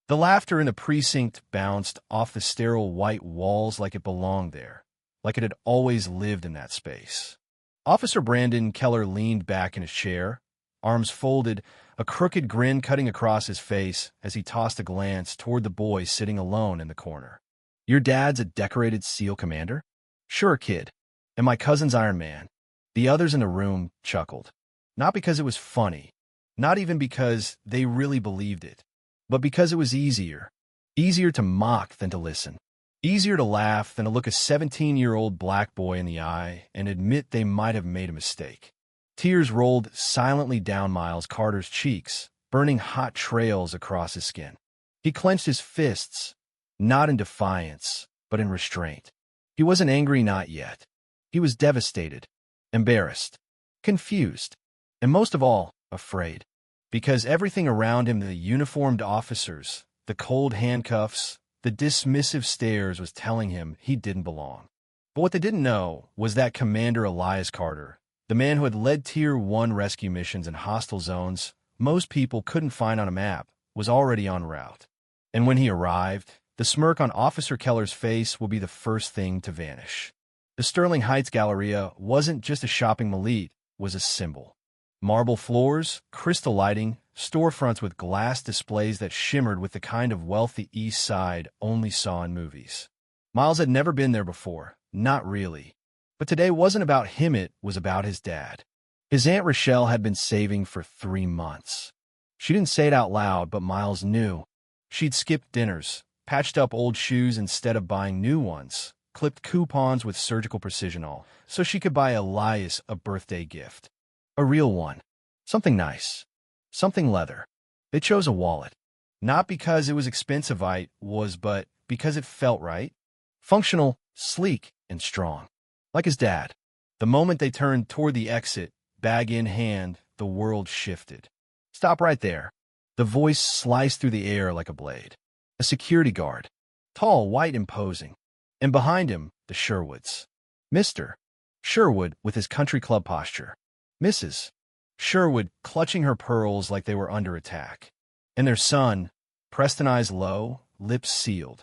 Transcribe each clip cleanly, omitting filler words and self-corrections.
The laughter in the precinct bounced off the sterile white walls like it belonged there, like it had always lived in that space. Officer Brandon Keller leaned back in his chair, arms folded, a crooked grin cutting across his face as he tossed a glance toward the boy sitting alone in the corner. "Your dad's a decorated SEAL commander?" "Sure, kid. And my cousin's Iron Man." The others in the room chuckled. Not because it was funny, not even because they really believed it, but because it was easier. Easier to mock than to listen. Easier to laugh than to look a 17-year-old black boy in the eye and admit they might have made a mistake. Tears rolled silently down Miles Carter's cheeks, burning hot trails across his skin. He clenched his fists, not in defiance, but in restraint. He wasn't angry, not yet. He was devastated, embarrassed, confused, and most of all, afraid. Because everything around him, the uniformed officers, the cold handcuffs, the dismissive stares, was telling him he didn't belong. But what they didn't know was that Commander Elias Carter, the man who had led Tier 1 rescue missions in hostile zones most people couldn't find on a map, was already en route. And when he arrived, the smirk on Officer Keller's face will be the first thing to vanish. The Sterling Heights Galleria wasn't just a shopping mall, it was a symbol. Marble floors, crystal lighting, storefronts with glass displays that shimmered with the kind of wealth the East Side only saw in movies. Miles had never been there before, not really. But today wasn't about him, it was about his dad. His Aunt Rochelle had been saving for 3 months. She didn't say it out loud, but Miles knew. She'd skipped dinners, patched up old shoes instead of buying new ones, clipped coupons with surgical precision all, so she could buy Elias a birthday gift. A real one. Something nice. Something leather. They chose a wallet. Not because it was expensive, but because it felt right. Functional, sleek, and strong. Like his dad. The moment they turned toward the exit, bag in hand, the world shifted. "Stop right there." The voice sliced through the air like a blade. A security guard. Tall, white, imposing. And behind him, the Sherwoods. Mr. Sherwood with his country club posture. Mrs. Sherwood clutching her pearls like they were under attack. And their son, Preston, eyes low, lips sealed.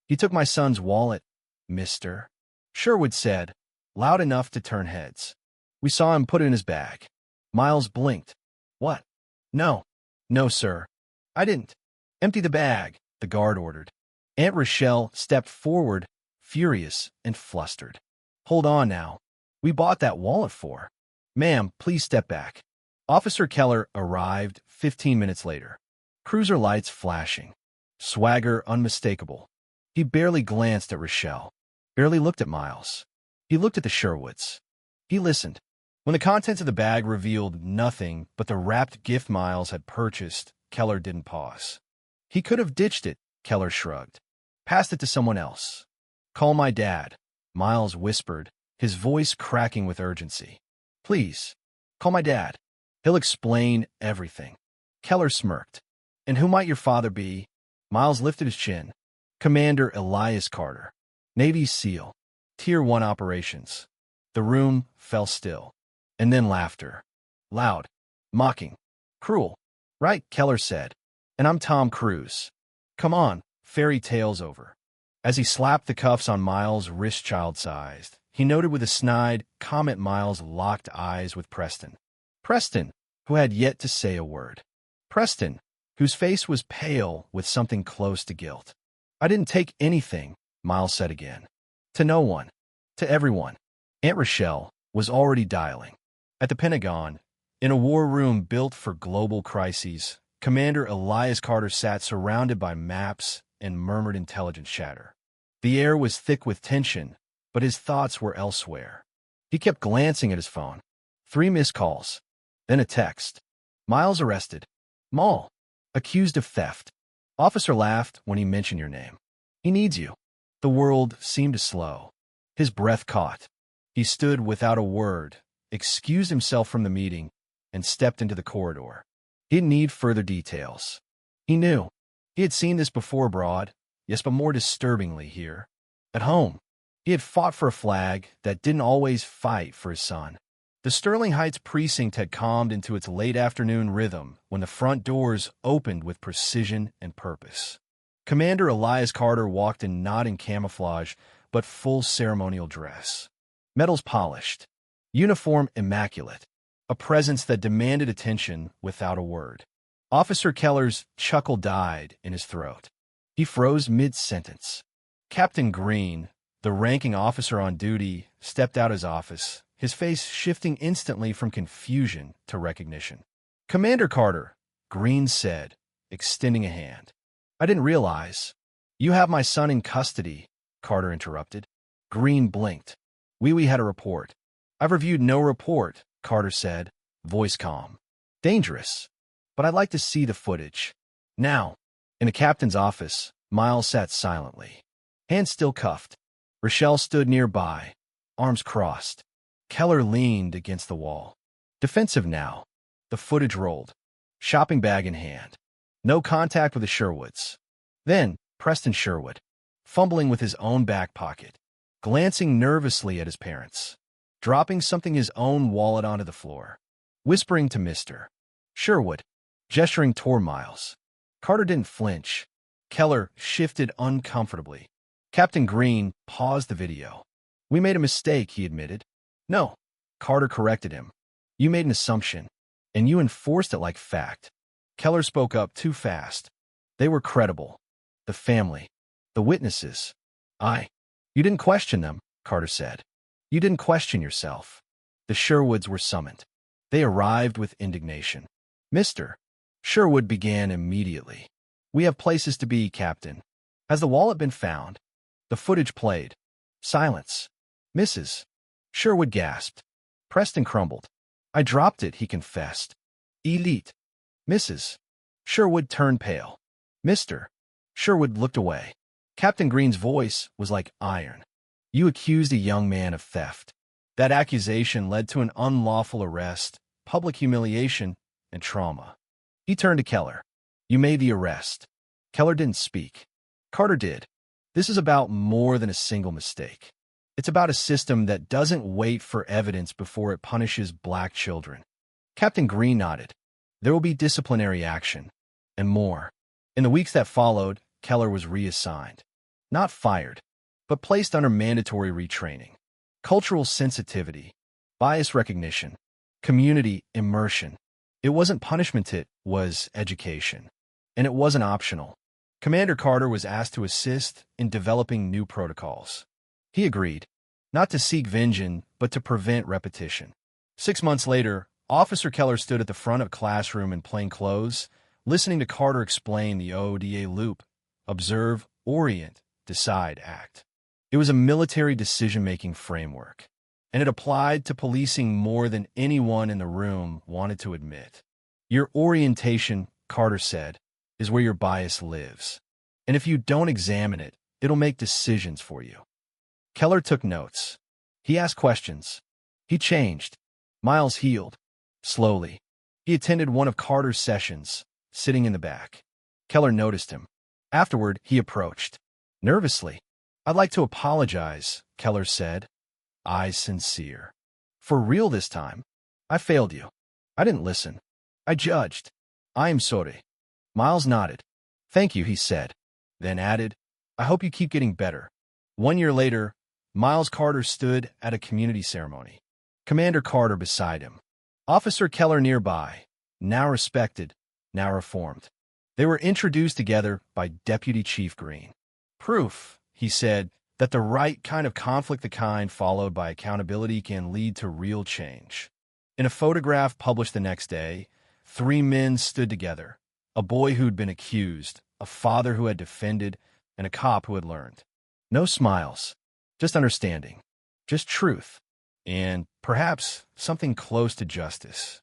"He took my son's wallet, Mr. Sherwood said, loud enough to turn heads. "We saw him put it in his bag." Miles blinked. "What?" "No. No, sir. I didn't." "Empty the bag," the guard ordered. Aunt Rochelle stepped forward, furious and flustered. "Hold on now. We bought that wallet for." "Ma'am, please step back." Officer Keller arrived 15 minutes later. Cruiser lights flashing. Swagger unmistakable. He barely glanced at Rochelle. Barely looked at Miles. He looked at the Sherwoods. He listened. When the contents of the bag revealed nothing but the wrapped gift Miles had purchased, Keller didn't pause. He could have ditched it, Keller shrugged. Passed it to someone else. "Call my dad," Miles whispered, his voice cracking with urgency. "Please, call my dad. He'll explain everything." Keller smirked. "And who might your father be?" Miles lifted his chin. "Commander Elias Carter. Navy SEAL. Tier 1 operations." The room fell still. And then laughter. Loud. Mocking. Cruel. "Right," Keller said. "And I'm Tom Cruise. Come on, fairy tale's over." As he slapped the cuffs on Miles' wrist child-sized, he noted with a snide comment Miles locked eyes with Preston. Preston, who had yet to say a word. Preston, whose face was pale with something close to guilt. "I didn't take anything," Miles said again. "To no one. To everyone." Aunt Rochelle was already dialing. At the Pentagon, in a war room built for global crises, Commander Elias Carter sat surrounded by maps and murmured intelligence chatter. The air was thick with tension, but his thoughts were elsewhere. He kept glancing at his phone. 3 missed calls. Then a text. "Miles arrested. Mall. Accused of theft." Officer laughed when he mentioned your name. "He needs you." The world seemed to slow. His breath caught. He stood without a word, excused himself from the meeting, and stepped into the corridor. He didn't need further details. He knew. He had seen this before abroad, yes, but more disturbingly here. At home, he had fought for a flag that didn't always fight for his son. The Sterling Heights precinct had calmed into its late afternoon rhythm when the front doors opened with precision and purpose. Commander Elias Carter walked in not in camouflage, but full ceremonial dress. Medals polished. Uniform immaculate. A presence that demanded attention without a word. Officer Keller's chuckle died in his throat. He froze mid-sentence. Captain Green, the ranking officer on duty, stepped out his office, his face shifting instantly from confusion to recognition. "Commander Carter," Green said, extending a hand. "I didn't realize." "You have my son in custody," Carter interrupted. Green blinked. "We had a report." "I've reviewed no report," Carter said, voice calm. "Dangerous. But I'd like to see the footage. Now." In the captain's office, Miles sat silently. Hands still cuffed. Rochelle stood nearby, arms crossed. Keller leaned against the wall. Defensive now. The footage rolled. Shopping bag in hand. No contact with the Sherwoods. Then, Preston Sherwood, fumbling with his own back pocket, glancing nervously at his parents, dropping something his own wallet onto the floor, whispering to Mr. Sherwood, gesturing toward Miles. Carter didn't flinch. Keller shifted uncomfortably. Captain Green paused the video. "We made a mistake," he admitted. "No," Carter corrected him. "You made an assumption, and you enforced it like fact." Keller spoke up too fast. "They were credible. The family. The witnesses. You didn't question them," Carter said. "You didn't question yourself." The Sherwoods were summoned. They arrived with indignation. "Mr. Sherwood began immediately. We have places to be, Captain. Has the wallet been found?" The footage played. Silence. "Mrs. Sherwood gasped. Preston crumbled. "I dropped it," he confessed. "Elite." Mrs. Sherwood turned pale. Mr. Sherwood looked away. Captain Green's voice was like iron. "You accused a young man of theft. That accusation led to an unlawful arrest, public humiliation, and trauma." He turned to Keller. "You made the arrest." Keller didn't speak. Carter did. "This is about more than a single mistake. It's about a system that doesn't wait for evidence before it punishes black children." Captain Green nodded. "There will be disciplinary action, and more." In the weeks that followed, Keller was reassigned. Not fired, but placed under mandatory retraining. Cultural sensitivity, bias recognition, community immersion. It wasn't punishment, it was education. And it wasn't optional. Commander Carter was asked to assist in developing new protocols. He agreed, not to seek vengeance, but to prevent repetition. 6 months later, Officer Keller stood at the front of a classroom in plain clothes, listening to Carter explain the ODA loop: observe, orient, decide, act. It was a military decision-making framework, and it applied to policing more than anyone in the room wanted to admit. Your orientation, Carter said, is where your bias lives. And if you don't examine it, it'll make decisions for you. Keller took notes. He asked questions. He changed. Miles healed. Slowly. He attended one of Carter's sessions, sitting in the back. Keller noticed him. Afterward, he approached. Nervously. "I'd like to apologize," Keller said. Eyes sincere. "For real this time. I failed you. I didn't listen. I judged. I am sorry." Miles nodded. "Thank you," he said, then added, "I hope you keep getting better." 1 year later, Miles Carter stood at a community ceremony. Commander Carter beside him. Officer Keller nearby, now respected, now reformed. They were introduced together by Deputy Chief Green. "Proof," he said, "that the right kind of conflict, the kind followed by accountability, can lead to real change." In a photograph published the next day, 3 men stood together. A boy who'd been accused, a father who had defended, and a cop who had learned. No smiles, just understanding, just truth, and perhaps something close to justice.